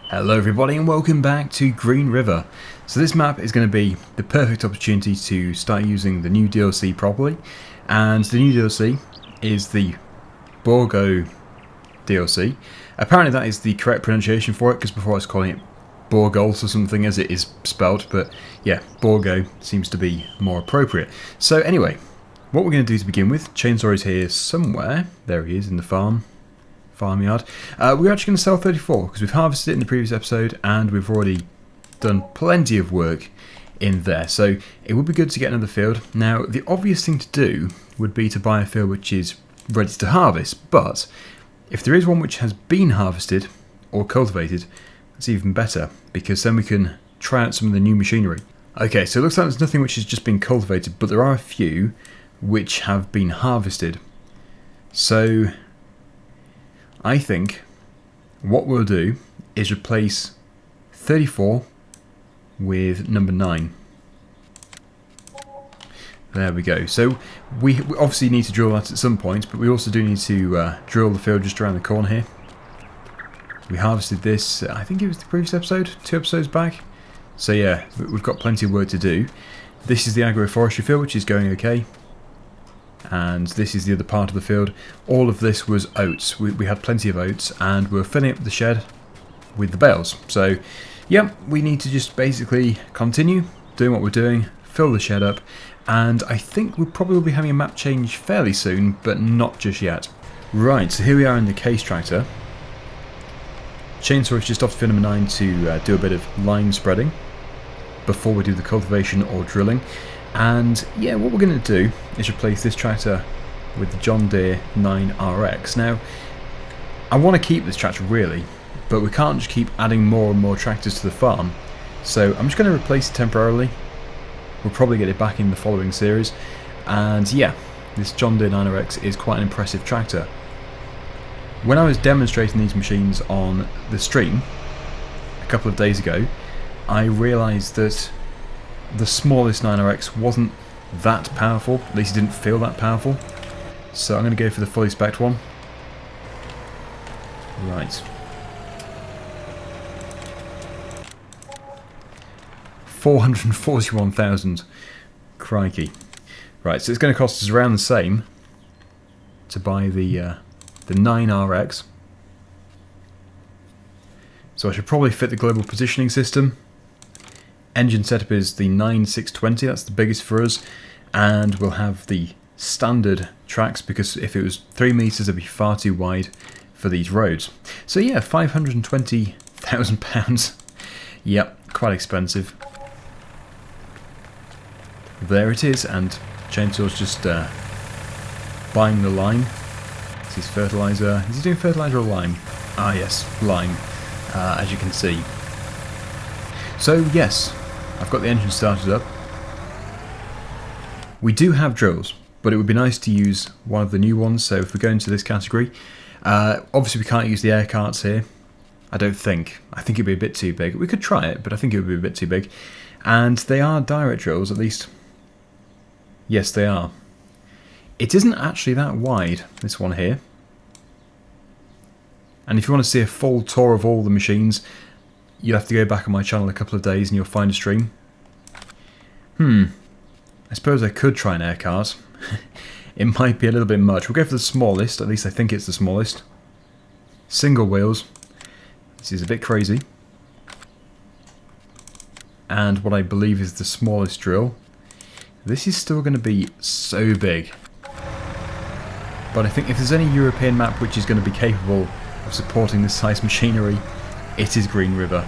Hello everybody and welcome back to Green River. So this map is going to be the perfect opportunity to start using the new DLC properly, and the new DLC is the Bourgault DLC. Apparently that is the correct pronunciation for it, because before I was calling it Bourgault or something as it is spelt, but yeah, Bourgault seems to be more appropriate. So anyway, what we're going to do to begin with, Chainsaw is here somewhere. There he is in the farmyard. We're actually going to sell 34 because we've harvested it in the previous episode and we've already done plenty of work in there, so it would be good to get another field. Now the obvious thing to do would be to buy a field which is ready to harvest, but if there is one which has been harvested or cultivated, that's even better, because then we can try out some of the new machinery. Okay, so it looks like there's nothing which has just been cultivated, but there are a few which have been harvested. So I think what we'll do is replace 34 with number 9. There we go. So we obviously need to drill that at some point, but we also do need to drill the field just around the corner here. We harvested this, I think it was the previous episode, 2 episodes back. So yeah, we've got plenty of work to do. This is the agroforestry field, which is going okay. And this is the other part of the field. All of this was oats. We had plenty of oats and we're filling up the shed with the bales. So yeah, we need to just basically continue doing what we're doing, fill the shed up, and I think we'll probably be having a map change fairly soon, but not just yet. Right, so here we are in the case tractor. Chainsaw is just off to field number 9 to do a bit of line spreading before we do the cultivation or drilling. And yeah, what we're going to do is replace this tractor with the John Deere 9RX. Now, I want to keep this tractor really, but we can't just keep adding more and more tractors to the farm. So I'm just going to replace it temporarily. We'll probably get it back in the following series. And yeah, this John Deere 9RX is quite an impressive tractor. When I was demonstrating these machines on the stream a couple of days ago, I realised that the smallest 9RX wasn't that powerful, at least it didn't feel that powerful. So I'm going to go for the fully spec'd one. Right. 441,000. Crikey. Right, so it's going to cost us around the same to buy the 9RX. So I should probably fit the global positioning system. Engine setup is the 9620, that's the biggest for us, and we'll have the standard tracks because if it was 3 metres it'd be far too wide for these roads. So yeah, £520,000. Yep, quite expensive. There it is, and Chainsaw's just buying the lime. This is fertiliser. Is he doing fertiliser or lime? Ah yes, lime, as you can see. So yes, I've got the engine started up. We do have drills, but it would be nice to use one of the new ones, so if we go into this category, obviously we can't use the air carts here, I don't think. I think it'd be a bit too big. We could try it, but I think it would be a bit too big. And they are direct drills, at least. Yes, they are. It isn't actually that wide, this one here. And if you want to see a full tour of all the machines, you'll have to go back on my channel a couple of days and you'll find a stream. I suppose I could try an air cart. It might be a little bit much. We'll go for the smallest, at least I think it's the smallest. Single wheels. This is a bit crazy. And what I believe is the smallest drill. This is still going to be so big. But I think if there's any European map which is going to be capable of supporting this size machinery, it is Green River.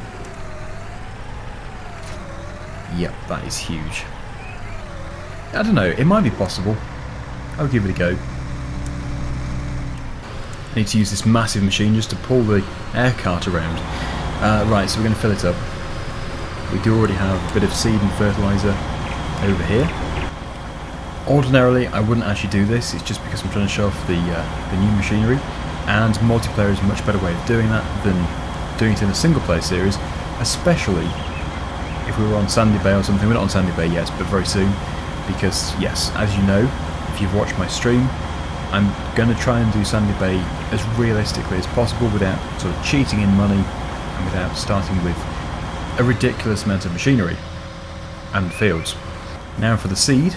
Yep, that is huge. I don't know, it might be possible. I'll give it a go. I need to use this massive machine just to pull the air cart around. Right, so we're going to fill it up. We do already have a bit of seed and fertiliser over here. Ordinarily, I wouldn't actually do this, it's just because I'm trying to show off the new machinery, and multiplayer is a much better way of doing that than doing it in a single player series, especially if we were on Sandy Bay or something. We're not on Sandy Bay yet, but very soon, because yes, as you know, if you've watched my stream, I'm going to try and do Sandy Bay as realistically as possible without sort of cheating in money and without starting with a ridiculous amount of machinery and fields. Now for the seed.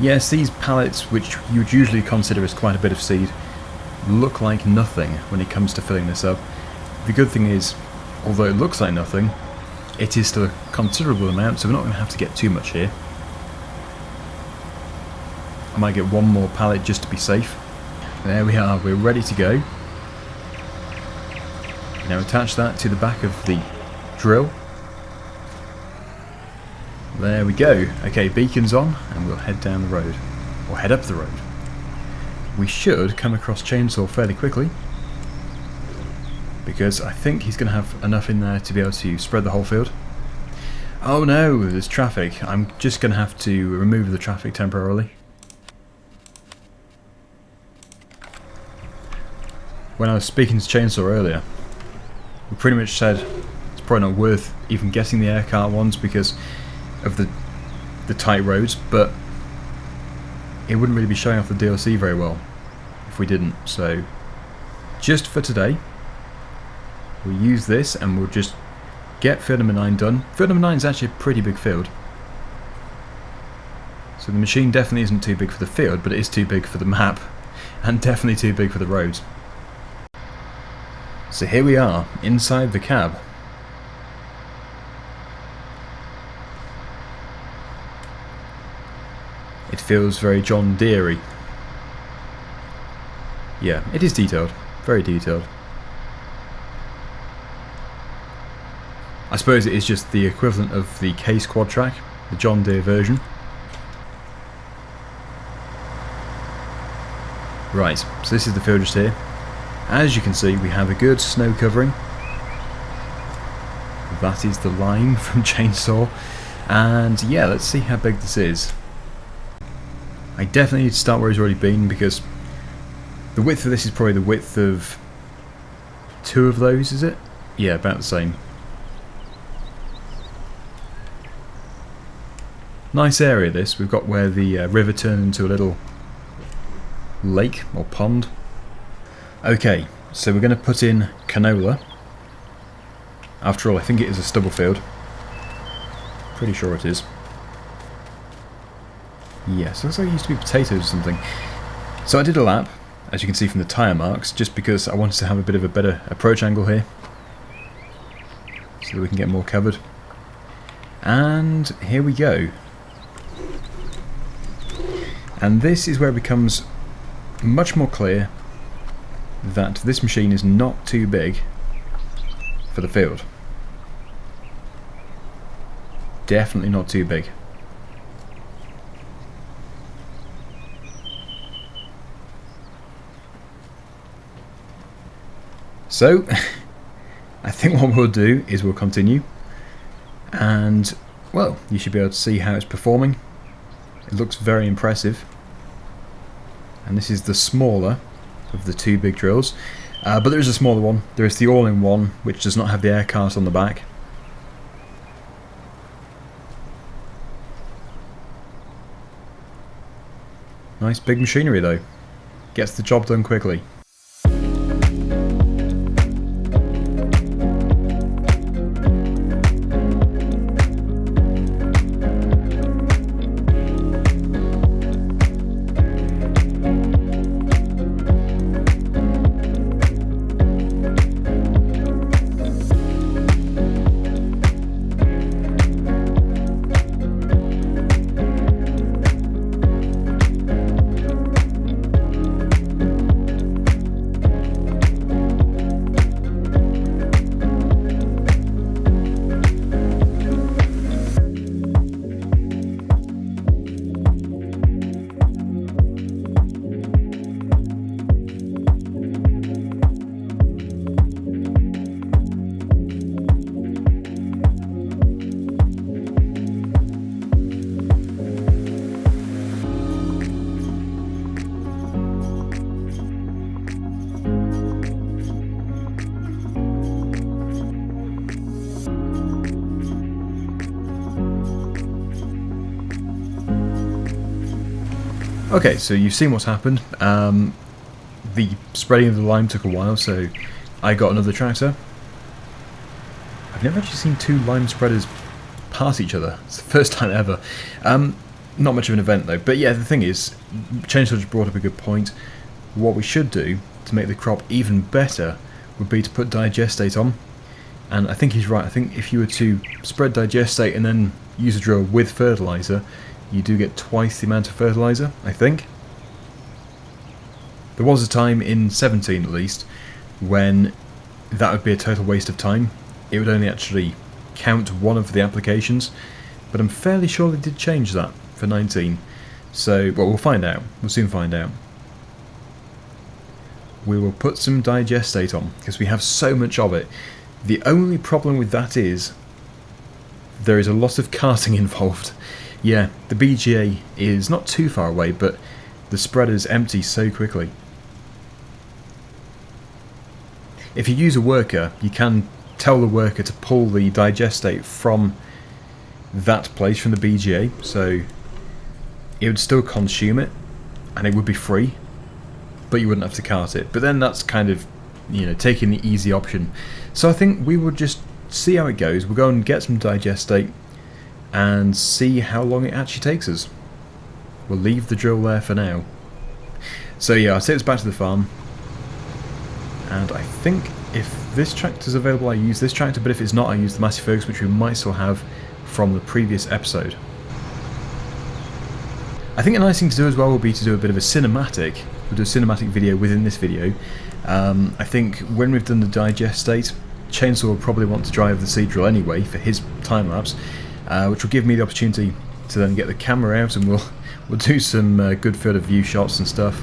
Yes, these pallets, which you would usually consider as quite a bit of seed, look like nothing when it comes to filling this up. The good thing is, although it looks like nothing, it is still a considerable amount, so we're not going to have to get too much here. I might get one more pallet just to be safe. There we are, we're ready to go. Now attach that to the back of the drill. There we go. Okay, beacon's on, and we'll head down the road. Or head up the road. We should come across Chainsaw fairly quickly, because I think he's going to have enough in there to be able to spread the whole field. Oh no, there's traffic. I'm just going to have to remove the traffic temporarily. When I was speaking to Chainsaw earlier, we pretty much said it's probably not worth even getting the air cart ones because of the tight roads, but it wouldn't really be showing off the DLC very well if we didn't. So just for today, we'll use this and we'll just get field number 9 done. Field number 9 is actually a pretty big field, so the machine definitely isn't too big for the field, but it is too big for the map and definitely too big for the roads. So here we are, inside the cab. It feels very John Deere-y. Yeah, it is detailed. Very detailed. I suppose it is just the equivalent of the Case Quad Track, the John Deere version. Right, so this is the field just here. As you can see, we have a good snow covering. That is the line from Chainsaw. And yeah, let's see how big this is. I definitely need to start where he's already been, because the width of this is probably the width of 2 of those, is it? Yeah, about the same. Nice area this. We've got where the river turned into a little lake or pond. Okay, so we're going to put in canola. After all, I think it is a stubble field. Pretty sure it is. Yes, looks like it used to be potatoes or something. So I did a lap, as you can see from the tyre marks, just because I wanted to have a bit of a better approach angle here, so that we can get more covered. And here we go. And this is where it becomes much more clear that this machine is not too big for the field. Definitely not too big. So, I think what we'll do is we'll continue, and, well, you should be able to see how it's performing. It looks very impressive. And this is the smaller of the 2 big drills. But there is a smaller one. There is the all-in-one, which does not have the air cart on the back. Nice big machinery though. Gets the job done quickly. Okay, so you've seen what's happened. The spreading of the lime took a while, so I got another tractor, I've never actually seen two lime spreaders pass each other. It's the first time ever. Not much of an event though. But yeah, the thing is, Chainsaw just brought up a good point. What we should do to make the crop even better would be to put digestate on. And I think he's right. I think if you were to spread digestate and then use a drill with fertiliser, you do get twice the amount of fertiliser, I think. There was a time in 17 at least when that would be a total waste of time. It would only actually count one of the applications, but I'm fairly sure they did change that for 19. So, well, we'll find out. We'll soon find out. We will put some digestate on because we have so much of it. The only problem with that is there is a lot of carting involved. Yeah, the BGA is not too far away, but the spreaders empty so quickly. If you use a worker, you can tell the worker to pull the digestate from that place, from the BGA, so it would still consume it and it would be free, but you wouldn't have to cart it. But then that's kind of, you know, taking the easy option. So I think we will just see how it goes. We'll go and get some digestate and see how long it actually takes us. We'll leave the drill there for now. So yeah, I'll take this back to the farm, and I think if this tractor is available I use this tractor, but if it's not I use the Massey Ferguson, which we might still have from the previous episode. I think a nice thing to do as well will be to do a bit of a cinematic. We'll do a cinematic video within this video. I think when we've done the digestate, Chainsaw will probably want to drive the seed drill anyway for his time lapse, which will give me the opportunity to then get the camera out and we'll do some good further view shots and stuff.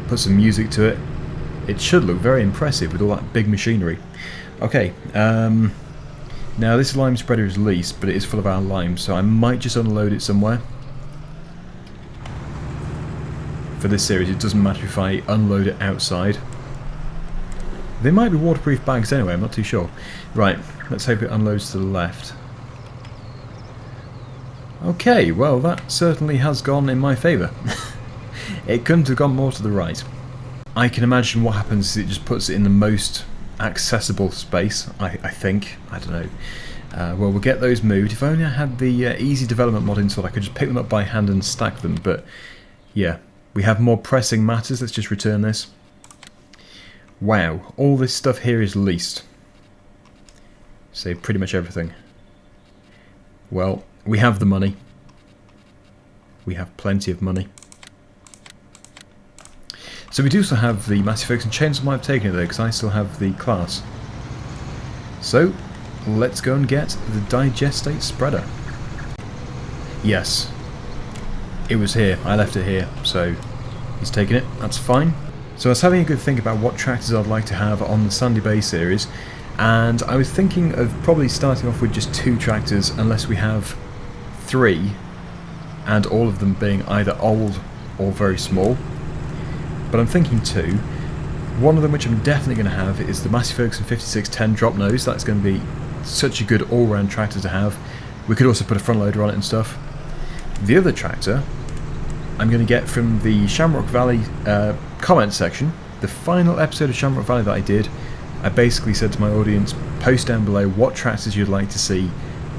Put some music to it. It should look very impressive with all that big machinery. Okay, now this lime spreader is leased, but it is full of our lime, so I might just unload it somewhere. For this series it doesn't matter if I unload it outside. They might be waterproof bags anyway, I'm not too sure. Right, let's hope it unloads to the left. Okay, well that certainly has gone in my favour. It couldn't have gone more to the right. I can imagine what happens is it just puts it in the most accessible space, I think. I don't know. Well, we'll get those moved. If only I had the easy development mod installed, I could just pick them up by hand and stack them, but yeah, we have more pressing matters. Let's just return this. Wow, all this stuff here is leased. So pretty much everything. Well, we have the money. We have plenty of money. So we do still have the Massey Ferguson chainsaw. Might have taken it though, because I still have the class. So let's go and get the digestate spreader. Yes, it was here. I left it here, so he's taken it. That's fine. So I was having a good think about what tractors I'd like to have on the Sandy Bay series, and I was thinking of probably starting off with just 2 tractors, unless we have 3, and all of them being either old or very small. But I'm thinking 2. One of them which I'm definitely going to have is the Massey Ferguson 5610 drop nose. That's going to be such a good all-round tractor to have. We could also put a front loader on it and stuff. The other tractor I'm going to get from the Shamrock Valley comment section. The final episode of Shamrock Valley that I did, I basically said to my audience, post down below what tractors you'd like to see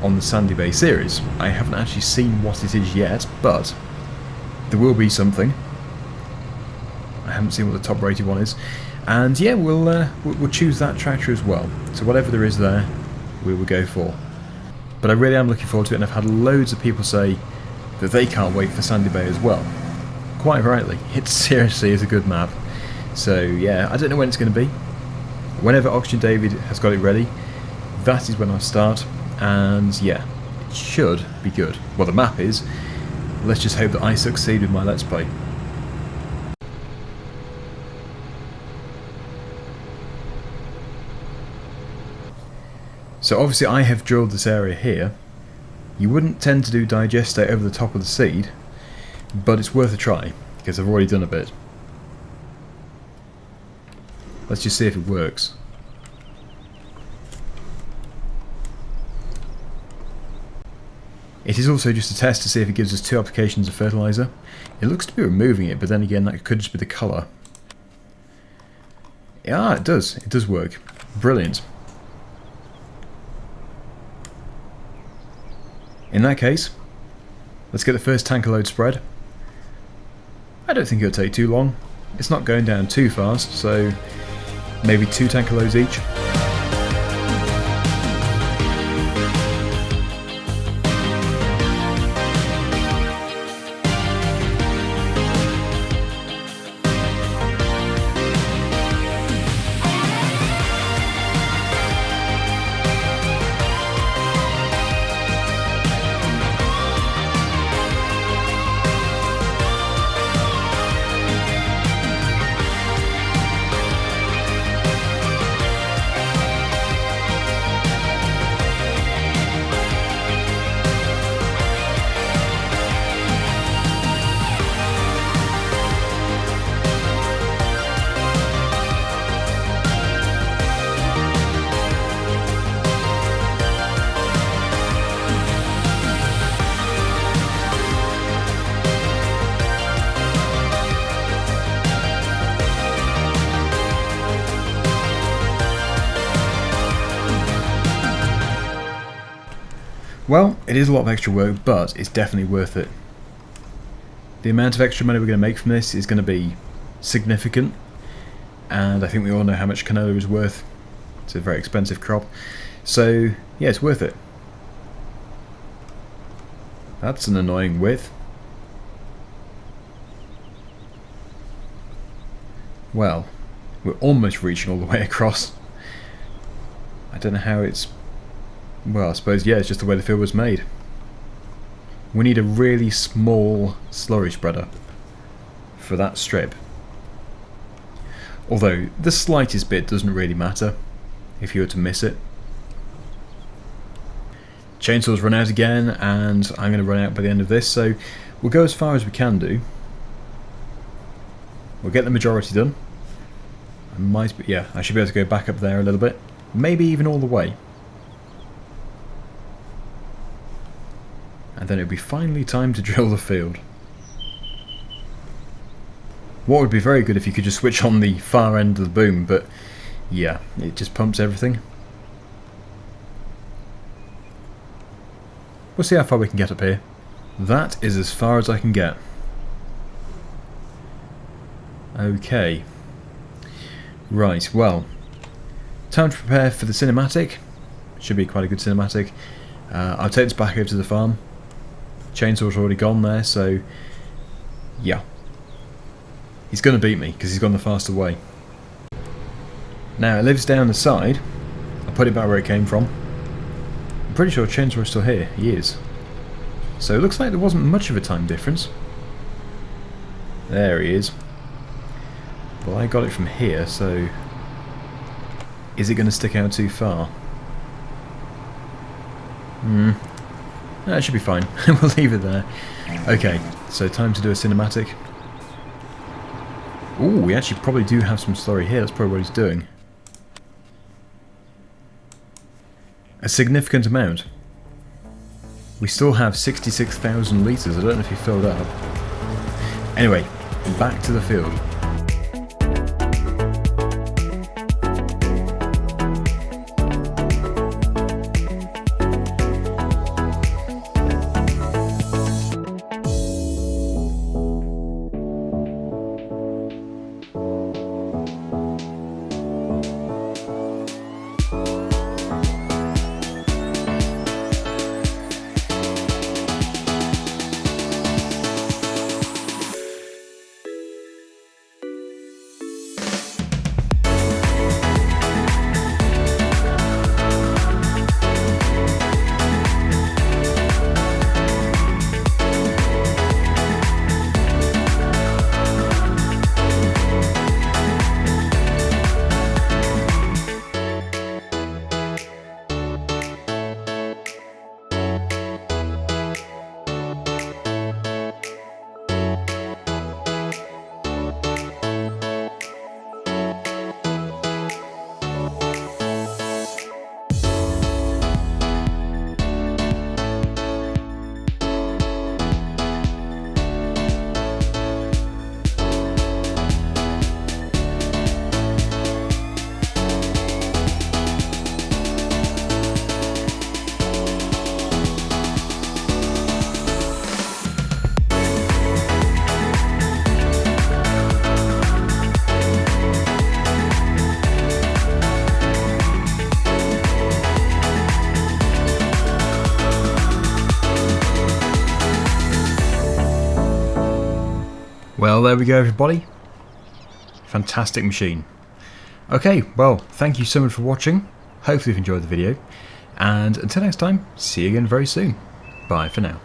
on the Sandy Bay series. I haven't actually seen what it is yet, but there will be something. I haven't seen what the top rated one is, and yeah, we'll choose that tractor as well. So whatever there is there, we will go for. But I really am looking forward to it, and I've had loads of people say that they can't wait for Sandy Bay as well. Quite rightly, it seriously is a good map. So yeah, I don't know when it's going to be. Whenever Oxygen David has got it ready, that is when I'll start, and yeah, it should be good. Well, the map is. Let's just hope that I succeed with my Let's Play. So obviously I have drilled this area here. You wouldn't tend to do digestate over the top of the seed, but it's worth a try, because I've already done a bit. Let's just see if it works. It is also just a test to see if it gives us 2 applications of fertiliser. It looks to be removing it, but then again that could just be the colour. Yeah, it does. It does work. Brilliant. In that case, let's get the first tanker load spread. I don't think it'll take too long. It's not going down too fast, so maybe 2 tanker loads each. Well, it is a lot of extra work, but it's definitely worth it. The amount of extra money we're going to make from this is going to be significant, and I think we all know how much canola is worth. It's a very expensive crop, so yeah, it's worth it. That's an annoying width. Well, we're almost reaching all the way across. I don't know how it's... Well, I suppose, yeah, it's just the way the field was made. We need a really small slurry spreader for that strip. Although, the slightest bit doesn't really matter if you were to miss it. Chainsaws run out again, and I'm going to run out by the end of this, so we'll go as far as we can do. We'll get the majority done. I should be able to go back up there a little bit. Maybe even all the way. And then it'll be finally time to drill the field. What would be very good if you could just switch on the far end of the boom, but yeah, it just pumps everything. We'll see how far we can get up here. That is as far as I can get. Okay. Right, well, time to prepare for the cinematic. Should be quite a good cinematic. I'll take this back over to the farm. Chainsaw's already gone there, so yeah. He's going to beat me because he's gone the faster way. Now it lives down the side. I'll put it back where it came from. I'm pretty sure Chainsaw is still here. He is. So it looks like there wasn't much of a time difference. There he is. Well, I got it from here, so is it going to stick out too far? No, it should be fine. We'll leave it there. Okay, so time to do a cinematic. Ooh, we actually probably do have some slurry here. That's probably what he's doing. A significant amount. We still have 66,000 litres. I don't know if he filled up. Anyway, back to the field. Well, there we go, everybody. Fantastic machine. Okay, well, thank you so much for watching. Hopefully you've enjoyed the video. And until next time, see you again very soon. Bye for now.